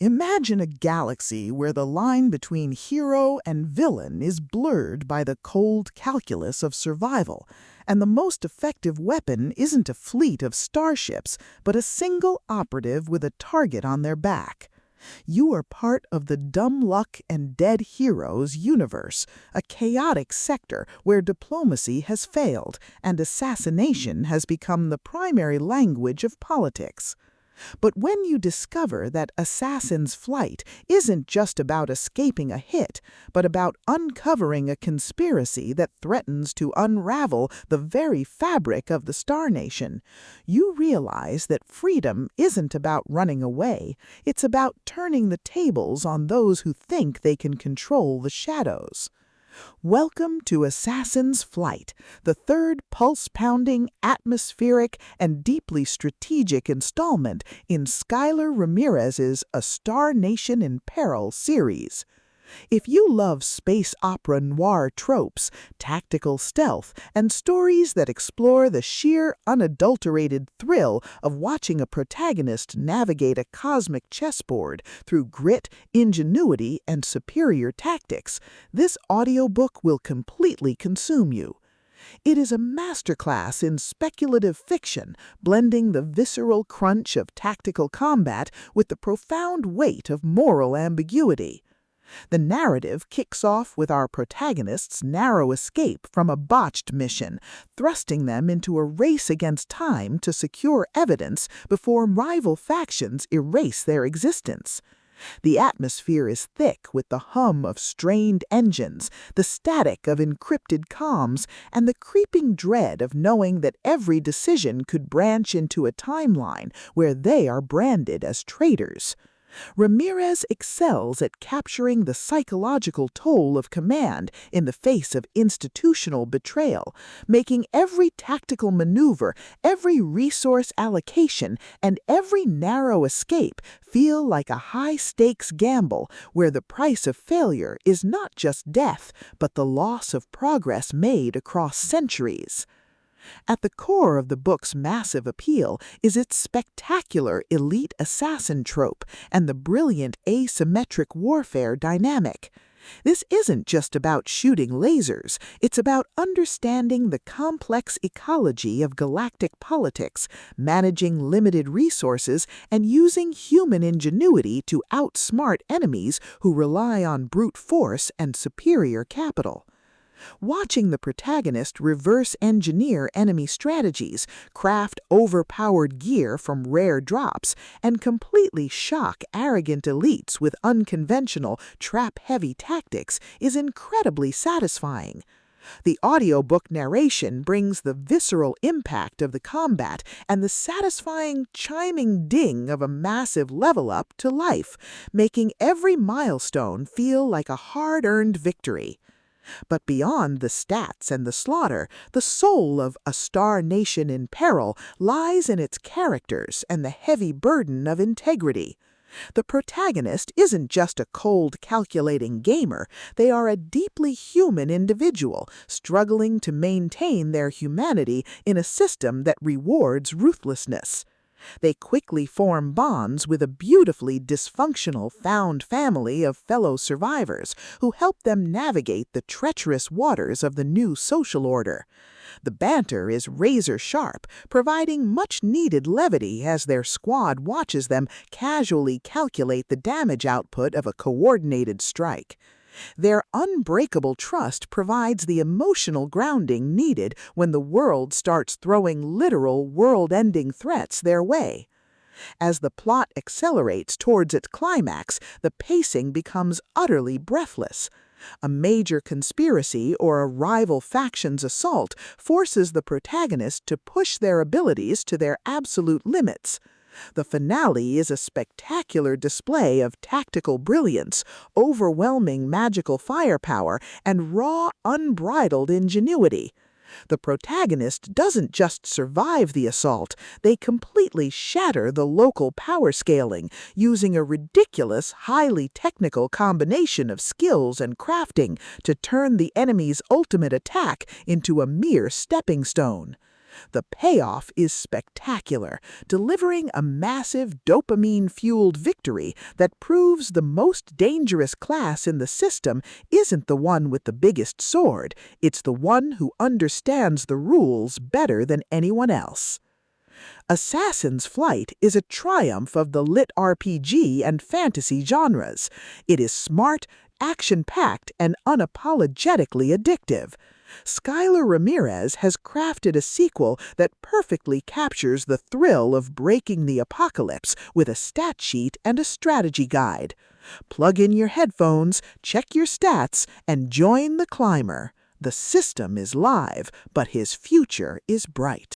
Imagine a galaxy where the line between hero and villain is blurred by the cold calculus of survival, and the most effective weapon isn't a fleet of starships, but a single operative with a target on their back. You are part of the dumb luck and dead heroes universe, a chaotic sector where diplomacy has failed and assassination has become the primary language of politics. But when you discover that Assassin's Flight isn't just about escaping a hit, but about uncovering a conspiracy that threatens to unravel the very fabric of the Star Nation, you realize that freedom isn't about running away, it's about turning the tables on those who think they can control the shadows. Welcome to Assassin's Flight, the third pulse-pounding, atmospheric, and deeply strategic installment in Skyler Ramirez's A Star Nation in Peril series. If you love space opera noir tropes, tactical stealth, and stories that explore the sheer, unadulterated thrill of watching a protagonist navigate a cosmic chessboard through grit, ingenuity, and superior tactics, this audiobook will completely consume you. It is a masterclass in speculative fiction, blending the visceral crunch of tactical combat with the profound weight of moral ambiguity. The narrative kicks off with our protagonist's narrow escape from a botched mission, thrusting them into a race against time to secure evidence before rival factions erase their existence. The atmosphere is thick with the hum of strained engines, the static of encrypted comms, and the creeping dread of knowing that every decision could branch into a timeline where they are branded as traitors. Ramirez excels at capturing the psychological toll of command in the face of institutional betrayal, making every tactical maneuver, every resource allocation, and every narrow escape feel like a high-stakes gamble where the price of failure is not just death, but the loss of progress made across centuries. At the core of the book's massive appeal is its spectacular elite assassin trope and the brilliant asymmetric warfare dynamic. This isn't just about shooting lasers, it's about understanding the complex ecology of galactic politics, managing limited resources, and using human ingenuity to outsmart enemies who rely on brute force and superior capital. Watching the protagonist reverse-engineer enemy strategies, craft overpowered gear from rare drops, and completely shock arrogant elites with unconventional, trap-heavy tactics is incredibly satisfying. The audiobook narration brings the visceral impact of the combat and the satisfying chiming ding of a massive level-up to life, making every milestone feel like a hard-earned victory. But beyond the stats and the slaughter, the soul of A Star Nation in Peril lies in its characters and the heavy burden of integrity. The protagonist isn't just a cold, calculating gamer. They are a deeply human individual, struggling to maintain their humanity in a system that rewards ruthlessness. They quickly form bonds with a beautifully dysfunctional found family of fellow survivors who help them navigate the treacherous waters of the new social order. The banter is razor-sharp, providing much-needed levity as their squad watches them casually calculate the damage output of a coordinated strike. Their unbreakable trust provides the emotional grounding needed when the world starts throwing literal world-ending threats their way. As the plot accelerates towards its climax, the pacing becomes utterly breathless. A major conspiracy or a rival faction's assault forces the protagonist to push their abilities to their absolute limits. The finale is a spectacular display of tactical brilliance, overwhelming magical firepower, and raw, unbridled ingenuity. The protagonist doesn't just survive the assault, they completely shatter the local power scaling, using a ridiculous, highly technical combination of skills and crafting to turn the enemy's ultimate attack into a mere stepping stone. The payoff is spectacular, delivering a massive dopamine-fueled victory that proves the most dangerous class in the system isn't the one with the biggest sword, it's the one who understands the rules better than anyone else. Assassin's Flight is a triumph of the LitRPG and fantasy genres. It is smart, action-packed, and unapologetically addictive. Skyler Ramirez has crafted a sequel that perfectly captures the thrill of breaking the apocalypse with a stat sheet and a strategy guide. Plug in your headphones, check your stats, and join the climber. The system is live, but his future is bright.